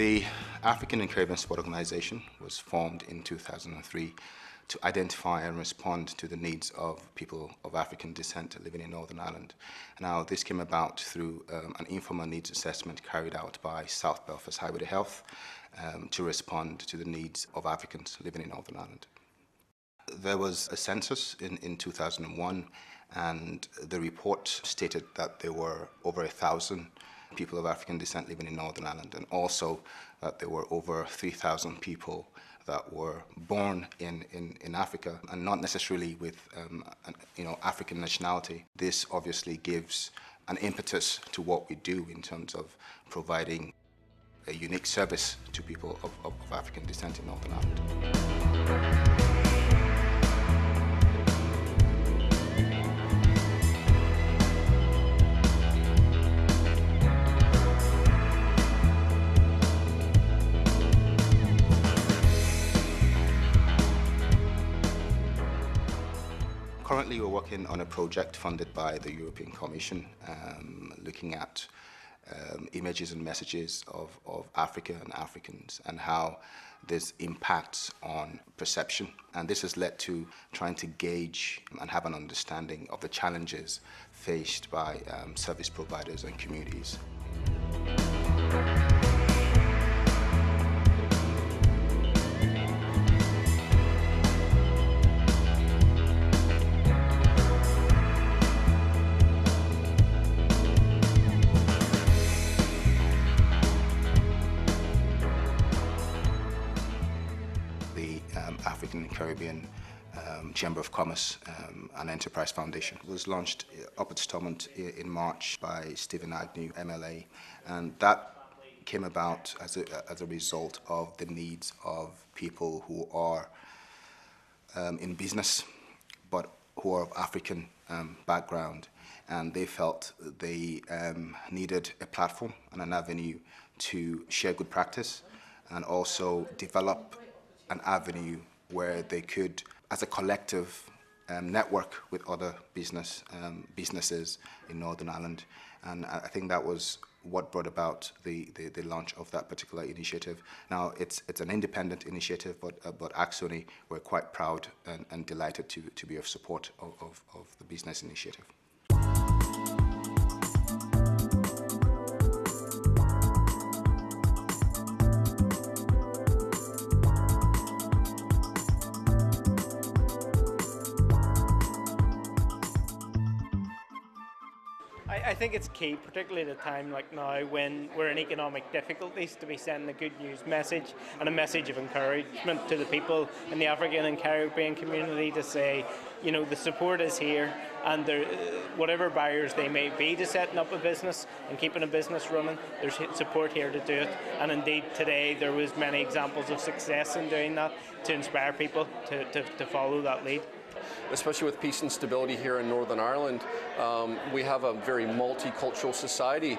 The African and Caribbean Sport Organization was formed in 2003 to identify and respond to the needs of people of African descent living in Northern Ireland. Now, this came about through an informal needs assessment carried out by South Belfast Highway Health to respond to the needs of Africans living in Northern Ireland. There was a census in 2001, and the report stated that there were over 1,000 people of African descent living in Northern Ireland, and also that there were over 3,000 people that were born in Africa and not necessarily with African nationality. This obviously gives an impetus to what we do in terms of providing a unique service to people of African descent in Northern Ireland. Currently, we're working on a project funded by the European Commission, looking at images and messages of Africa and Africans and how this impacts on perception. And this has led to trying to gauge and have an understanding of the challenges faced by service providers and communities. African and Caribbean Chamber of Commerce and Enterprise Foundation was launched up at Stormont in March by Stephen Agnew, MLA, and that came about as a result of the needs of people who are in business but who are of African background, and they felt they needed a platform and an avenue to share good practice and also develop an avenue where they could, as a collective, network with other businesses in Northern Ireland. And I think that was what brought about the launch of that particular initiative. Now, it's an independent initiative, but Acsoni, we're quite proud and delighted to be of support of the business initiative. I think it's key, particularly at a time like now when we're in economic difficulties, to be sending a good news message and a message of encouragement to the people in the African and Caribbean community to say, you know, the support is here, and whatever barriers they may be to setting up a business and keeping a business running, there's support here to do it. And indeed today there was many examples of success in doing that to inspire people to follow that lead. Especially with peace and stability here in Northern Ireland, we have a very multicultural society,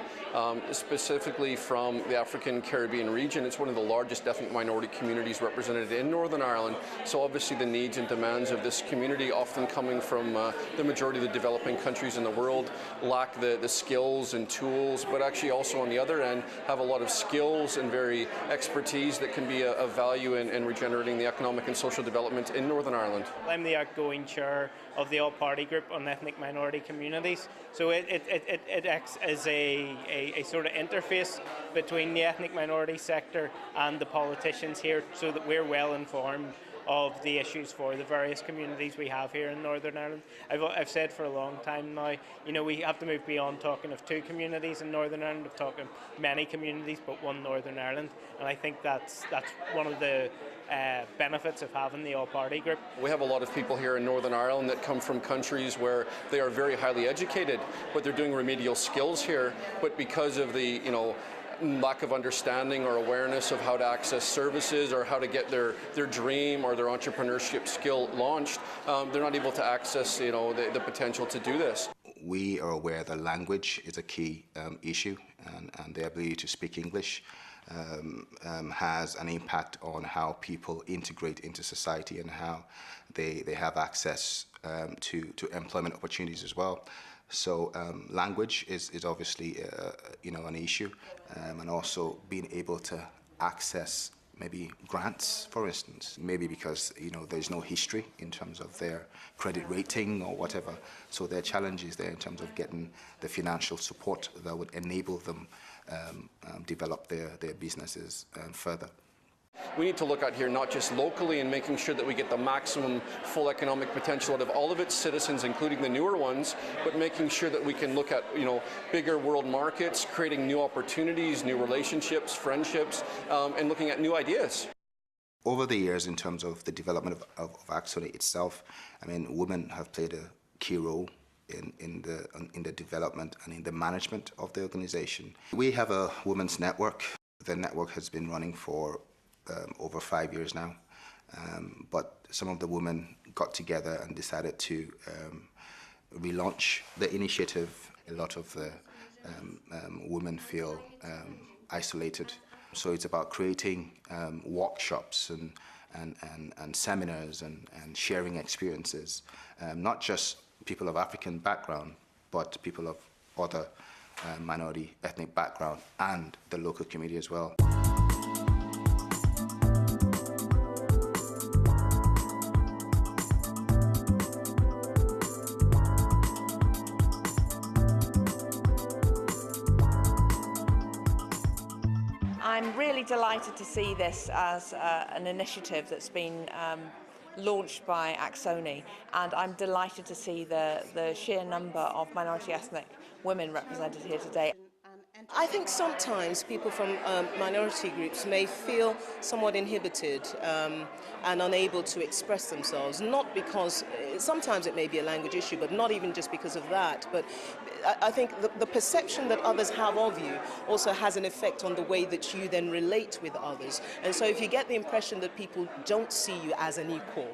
specifically from the African Caribbean region. It's one of the largest ethnic minority communities represented in Northern Ireland. So obviously the needs and demands of this community, often coming from the majority of the developing countries in the world, lack the skills and tools, but actually also on the other end have a lot of skills and very expertise that can be of value in regenerating the economic and social development in Northern Ireland. I'm the outgoing chair of the all-party group on ethnic minority communities. So it acts as a sort of interface between the ethnic minority sector and the politicians here, so that we're well informed of the issues for the various communities we have here in Northern Ireland. I've said for a long time now, you know, we have to move beyond talking of two communities in Northern Ireland, of talking many communities but one Northern Ireland, and I think that's one of the benefits of having the all-party group. We have a lot of people here in Northern Ireland that come from countries where they are very highly educated, but they're doing remedial skills here, but because of the, lack of understanding or awareness of how to access services or how to get their dream or their entrepreneurship skill launched, they're not able to access the potential to do this. We are aware that language is a key issue, and the ability to speak English has an impact on how people integrate into society and how they have access to employment opportunities as well. So language is obviously an issue, and also being able to access maybe grants, for instance, maybe because there's no history in terms of their credit rating or whatever. So there are challenges there in terms of getting the financial support that would enable them develop their businesses further. We need to look at here not just locally and making sure that we get the maximum full economic potential out of all of its citizens, including the newer ones, but making sure that we can look at bigger world markets, creating new opportunities, new relationships, friendships, and looking at new ideas. Over the years, in terms of the development of Acsoni itself, I mean, women have played a key role in the development and in the management of the organization. We have a women's network. The network has been running for over 5 years now, but some of the women got together and decided to relaunch the initiative. A lot of the women feel isolated, so it's about creating workshops and seminars and sharing experiences, not just people of African background, but people of other minority ethnic background and the local community as well. I'm really delighted to see this as an initiative that's been launched by Acsoni, and I'm delighted to see the sheer number of minority ethnic women represented here today. I think sometimes people from minority groups may feel somewhat inhibited and unable to express themselves, not because, sometimes it may be a language issue, but not even just because of that. But I think the perception that others have of you also has an effect on the way that you then relate with others. And so if you get the impression that people don't see you as an equal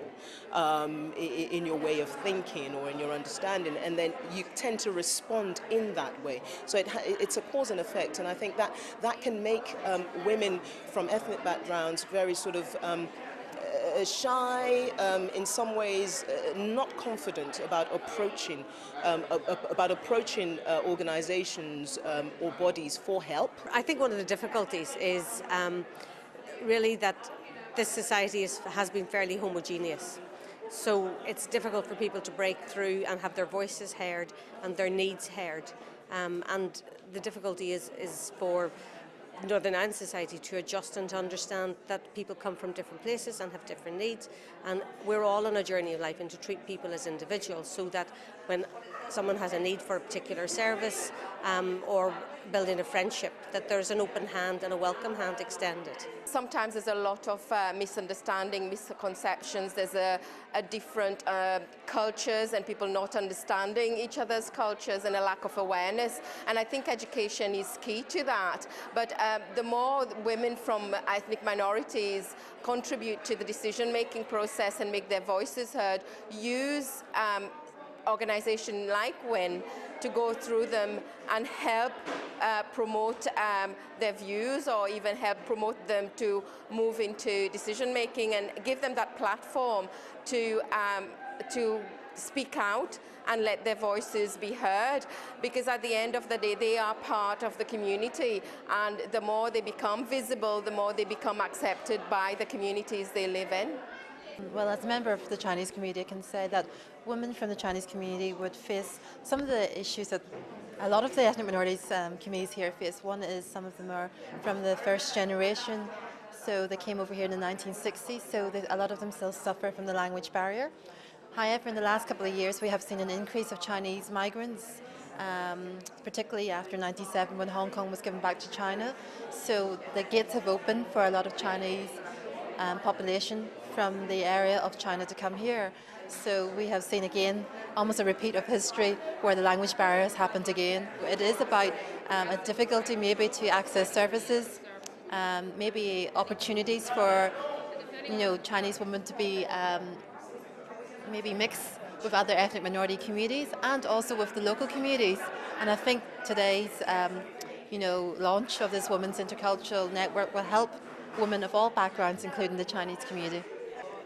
in your way of thinking or in your understanding, and then you tend to respond in that way. So it's a cause and effect, and I think that can make women from ethnic backgrounds very sort of shy, in some ways not confident about approaching organizations or bodies for help. I think one of the difficulties is really that this society has been fairly homogeneous. So it's difficult for people to break through and have their voices heard and their needs heard. And the difficulty is for Northern Ireland society to adjust and to understand that people come from different places and have different needs, and we're all on a journey of life, and to treat people as individuals, so that when someone has a need for a particular service or building a friendship, that there's an open hand and a welcome hand extended. Sometimes there's a lot of misunderstanding, misconceptions. There's a different cultures and people not understanding each other's cultures and a lack of awareness. And I think education is key to that. But the more women from ethnic minorities contribute to the decision-making process and make their voices heard, use organizations like WIN to go through them and help promote their views, or even help promote them to move into decision making, and give them that platform to speak out and let their voices be heard, because at the end of the day they are part of the community, and the more they become visible, the more they become accepted by the communities they live in. Well, as a member of the Chinese community, I can say that women from the Chinese community would face some of the issues that a lot of the ethnic minorities communities here face. One is some of them are from the first generation, so they came over here in the 1960s, so a lot of them still suffer from the language barrier. However, in the last couple of years we have seen an increase of Chinese migrants, particularly after 1997 when Hong Kong was given back to China. So the gates have opened for a lot of Chinese population from the area of China to come here. So we have seen again almost a repeat of history where the language barrier has happened again. It is about a difficulty maybe to access services, maybe opportunities for Chinese women to be maybe mixed with other ethnic minority communities and also with the local communities. And I think today's launch of this Women's Intercultural Network will help women of all backgrounds, including the Chinese community.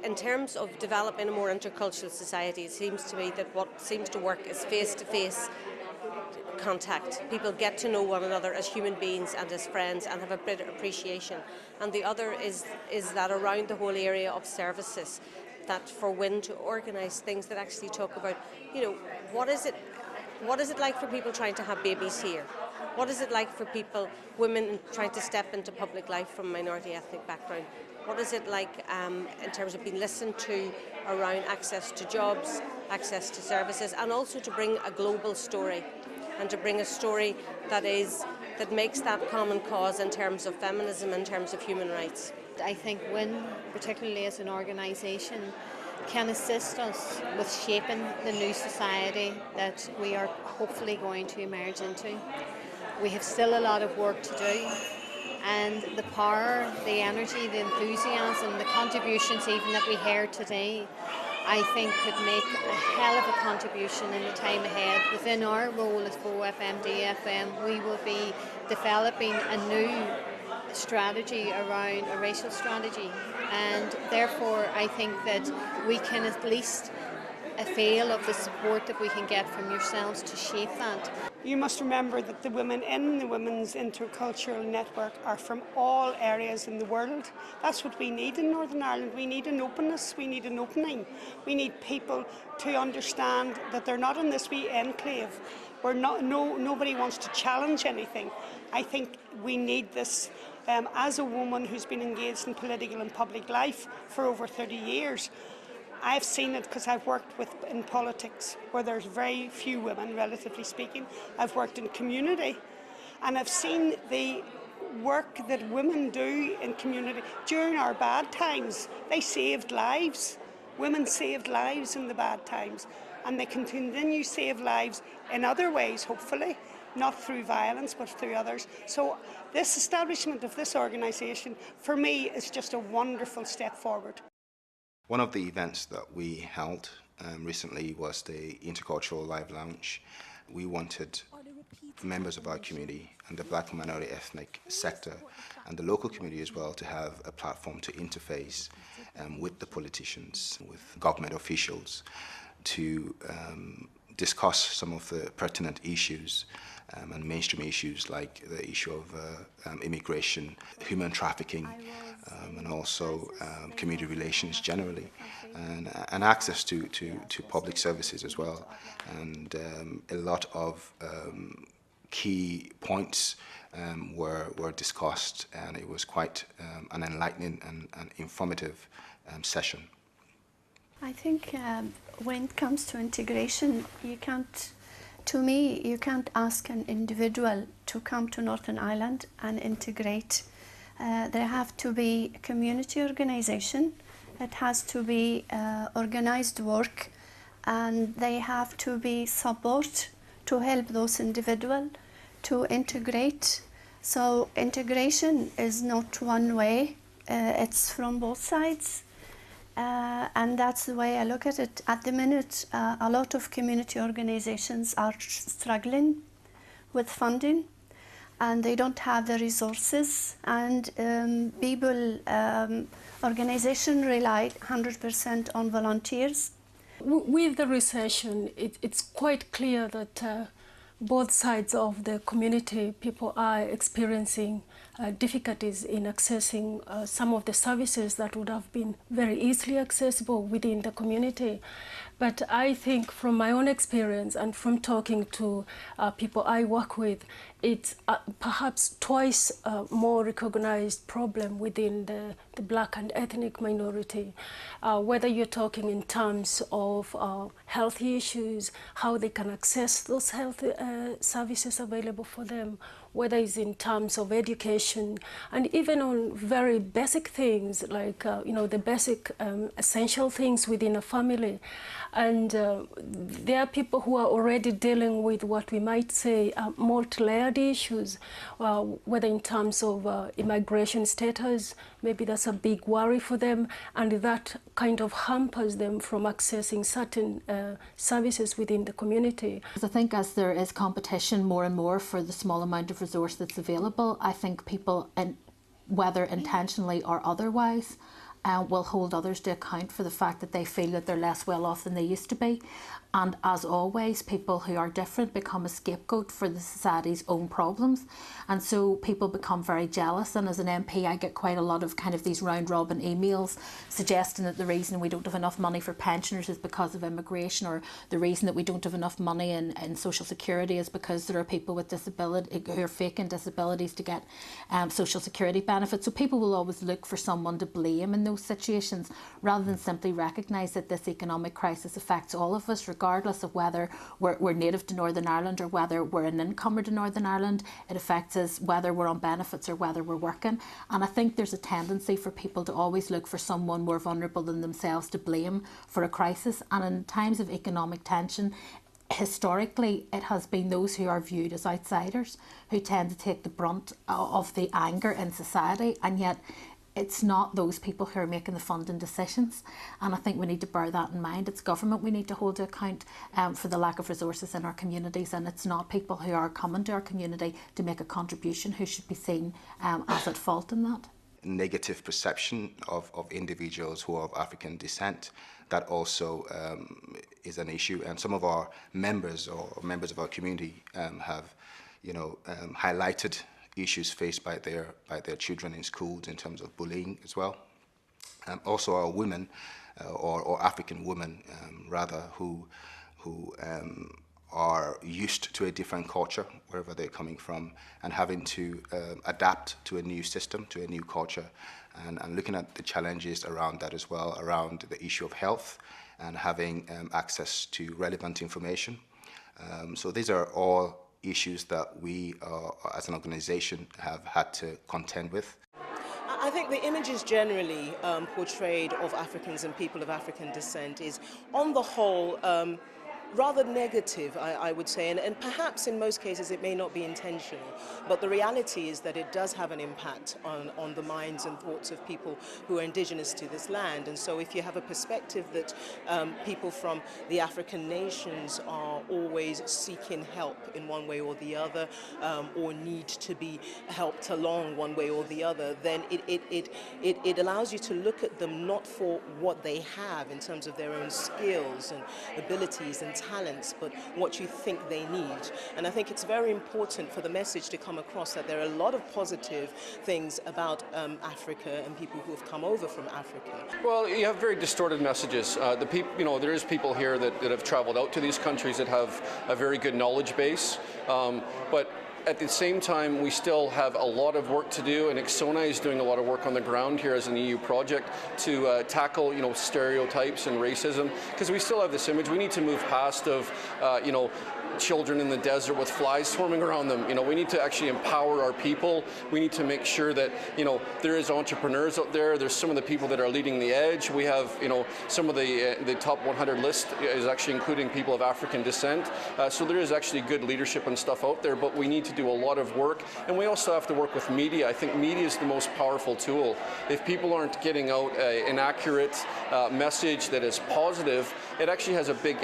In terms of developing a more intercultural society, it seems to me that what seems to work is face-to-face contact. People get to know one another as human beings and as friends and have a better appreciation. And the other is that around the whole area of services, that for women to organise things that actually talk about, you know, what is it like for people trying to have babies here? What is it like for people, women trying to step into public life from a minority ethnic background? What is it like in terms of being listened to around access to jobs, access to services, and also to bring a global story and to bring a story that makes that common cause in terms of feminism, in terms of human rights. I think WIN, particularly as an organisation, can assist us with shaping the new society that we are hopefully going to emerge into. We have still a lot of work to do, and the power, the energy, the enthusiasm, the contributions even that we heard today, I think could make a hell of a contribution in the time ahead. Within our role as OFMDFM, we will be developing a new strategy around a racial strategy, and therefore I think that we can at least avail of the support that we can get from yourselves to shape that. You must remember that the women in the Women's Intercultural Network are from all areas in the world. That's what we need in Northern Ireland. We need an openness, we need an opening. We need people to understand that they're not in this wee enclave where nobody wants to challenge anything. I think we need this. As a woman who's been engaged in political and public life for over 30 years, I've seen it because I've worked in politics where there's very few women, relatively speaking. I've worked in community, and I've seen the work that women do in community during our bad times. They saved lives. Women saved lives in the bad times, and they continue to save lives in other ways, hopefully, not through violence but through others. So this establishment of this organisation, for me, is just a wonderful step forward. One of the events that we held recently was the Intercultural Live Lounge. We wanted members of our community and the Black and minority ethnic sector and the local community as well to have a platform to interface with the politicians, with government officials, to discuss some of the pertinent issues and mainstream issues like the issue of immigration, human trafficking, and also community relations generally, and access to public services as well. And a lot of key points were discussed, and it was quite an enlightening and informative session. I think when it comes to integration, you can't ask an individual to come to Northern Ireland and integrate. There have to be a community organisation. It has to be organised work, and they have to be support to help those individuals to integrate. So integration is not one way, it's from both sides. And that's the way I look at it. At the minute, a lot of community organizations are struggling with funding, and they don't have the resources, and organization rely 100% on volunteers. With the recession, it's quite clear that both sides of the community, people are experiencing difficulties in accessing some of the services that would have been very easily accessible within the community. But I think from my own experience and from talking to people I work with, it's perhaps twice more recognized problem within the Black and ethnic minority. Whether you're talking in terms of health issues, how they can access those health services available for them, whether it's in terms of education, and even on very basic things like the basic essential things within a family. And there are people who are already dealing with what we might say multi-layered issues, whether in terms of immigration status. Maybe that's a big worry for them, and that kind of hampers them from accessing certain services within the community. I think as there is competition more and more for the small amount of resource that's available, I think people, whether intentionally or otherwise, will hold others to account for the fact that they feel that they're less well off than they used to be. And as always, people who are different become a scapegoat for the society's own problems. And so people become very jealous. And as an MP, I get quite a lot of kind of these round robin emails suggesting that the reason we don't have enough money for pensioners is because of immigration, or the reason that we don't have enough money in social security is because there are people with disability who are faking disabilities to get social security benefits. So people will always look for someone to blame in those situations, rather than simply recognise that this economic crisis affects all of us, regardless of whether we're native to Northern Ireland or whether we're an incomer to Northern Ireland. It affects us whether we're on benefits or whether we're working. And I think there's a tendency for people to always look for someone more vulnerable than themselves to blame for a crisis. And in times of economic tension, historically it has been those who are viewed as outsiders who tend to take the brunt of the anger in society, and yet it's not those people who are making the funding decisions. And I think we need to bear that in mind. It's government we need to hold to account for the lack of resources in our communities, and it's not people who are coming to our community to make a contribution who should be seen as at fault in that. Negative perception of individuals who are of African descent, that also is an issue. And some of our members or members of our community have, highlighted issues faced by their children in schools in terms of bullying as well. Also our women, or African women rather, who are used to a different culture wherever they're coming from, and having to adapt to a new system, to a new culture, and looking at the challenges around that as well, around the issue of health and having access to relevant information. So these are all issues that we as an organization have had to contend with. I think the images generally portrayed of Africans and people of African descent is, on the whole, rather negative, I would say, and perhaps in most cases it may not be intentional, but the reality is that it does have an impact on the minds and thoughts of people who are indigenous to this land. And so if you have a perspective that people from the African nations are always seeking help in one way or the other, or need to be helped along one way or the other, then it allows you to look at them not for what they have in terms of their own skills and abilities and talents, but what you think they need. And I think it's very important for the message to come across that there are a lot of positive things about Africa and people who have come over from Africa. Well, you have very distorted messages. There is people here that have traveled out to these countries that have a very good knowledge base, but at the same time, we still have a lot of work to do, and Acsoni is doing a lot of work on the ground here as an EU project to tackle, stereotypes and racism, because we still have this image. We need to move past of, children in the desert with flies swarming around them. We need to actually empower our people. We need to make sure that, there is entrepreneurs out there. There's some of the people that are leading the edge. We have, some of the top 100 list is actually including people of African descent. So there is actually good leadership and stuff out there, but we need to do a lot of work. And we also have to work with media. I think media is the most powerful tool. If people aren't getting out an accurate message that is positive, it actually has a big,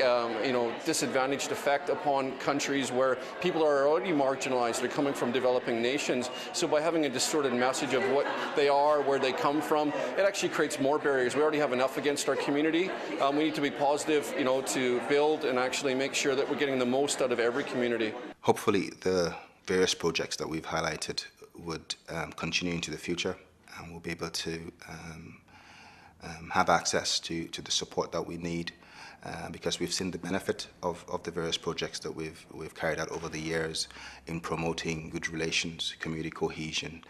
disadvantaged effect upon countries where people are already marginalized. They're coming from developing nations. So by having a distorted message of what they are, where they come from, it actually creates more barriers. We already have enough against our community. We need to be positive, to build and actually make sure that we're getting the most out of every community. Hopefully the various projects that we've highlighted would continue into the future, and we'll be able to have access to the support that we need, because we've seen the benefit of the various projects that we've carried out over the years in promoting good relations, community cohesion,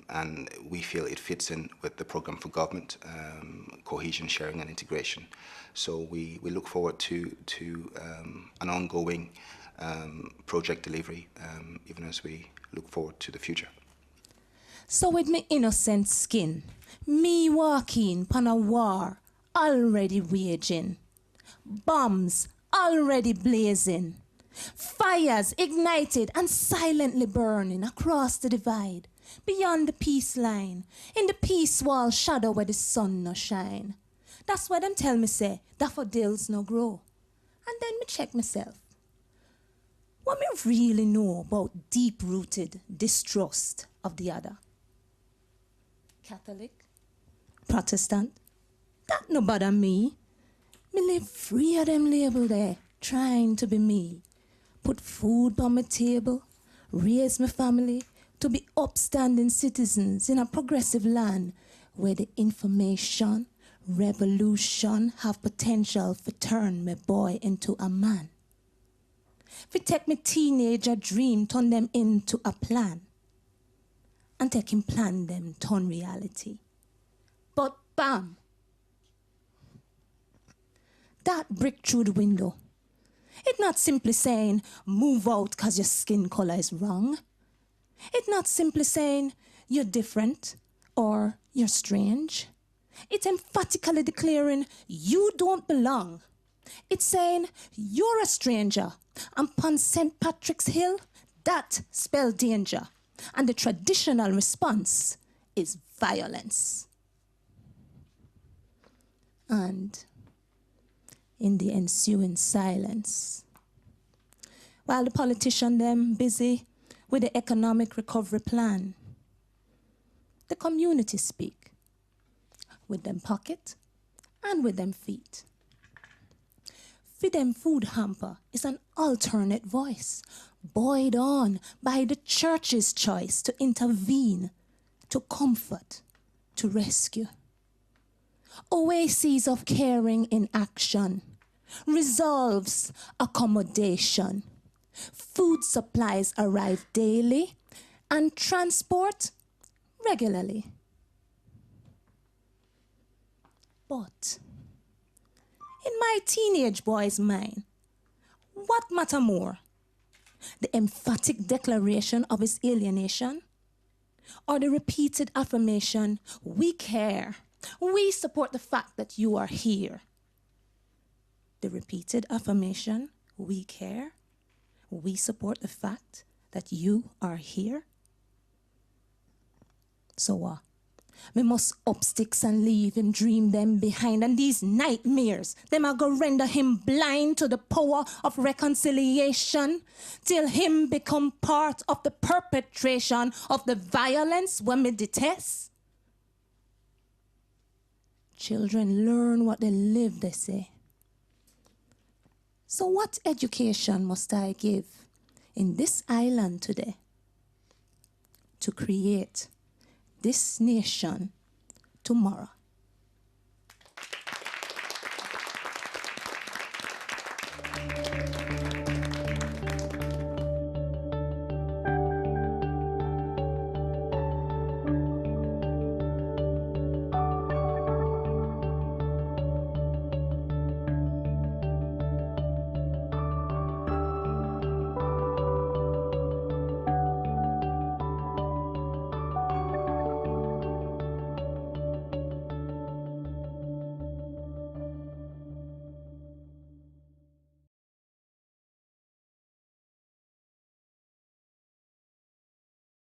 and we feel it fits in with the Programme for Government, cohesion, sharing and integration. So we look forward to an ongoing project delivery, even as we look forward to the future. So with me innocent skin, me walking pon a war already raging, bombs already blazing, fires ignited and silently burning across the divide, beyond the peace line, in the peace wall shadow where the sun no shine. That's why them tell me say, daffodils no grow. And then me check myself. What me really know about deep-rooted distrust of the other? Catholic, Protestant. That no bother me. Me live free of them label there, trying to be me. Put food on my table, raise my family to be upstanding citizens in a progressive land where the information revolution have potential to turn my boy into a man. Fi take me teenager dream, turn them into a plan, and take him plan them, turn reality. But bam! That brick through the window. It's not simply saying, move out because your skin color is wrong. It's not simply saying, you're different or you're strange. It's emphatically declaring, you don't belong. It's saying, you're a stranger. And upon St. Patrick's Hill, that spells danger. And the traditional response is violence. And in the ensuing silence, while the politicians them busy with the economic recovery plan, the community speak with them pocket and with them feet. Feed them food hamper is an alternate voice, buoyed on by the church's choice to intervene, to comfort, to rescue. Oases of caring in action, resolves accommodation. Food supplies arrive daily and transport regularly. But in my teenage boy's mind, what matter more? The emphatic declaration of his alienation or the repeated affirmation, we care, we support the fact that you are here. The repeated affirmation, we care, we support the fact that you are here. So what? We must up sticks and leave him dream them behind, and these nightmares, them are go render him blind to the power of reconciliation, till him become part of the perpetration of the violence when we detest. Children learn what they live, they say. So what education must I give in this island today to create this nation tomorrow?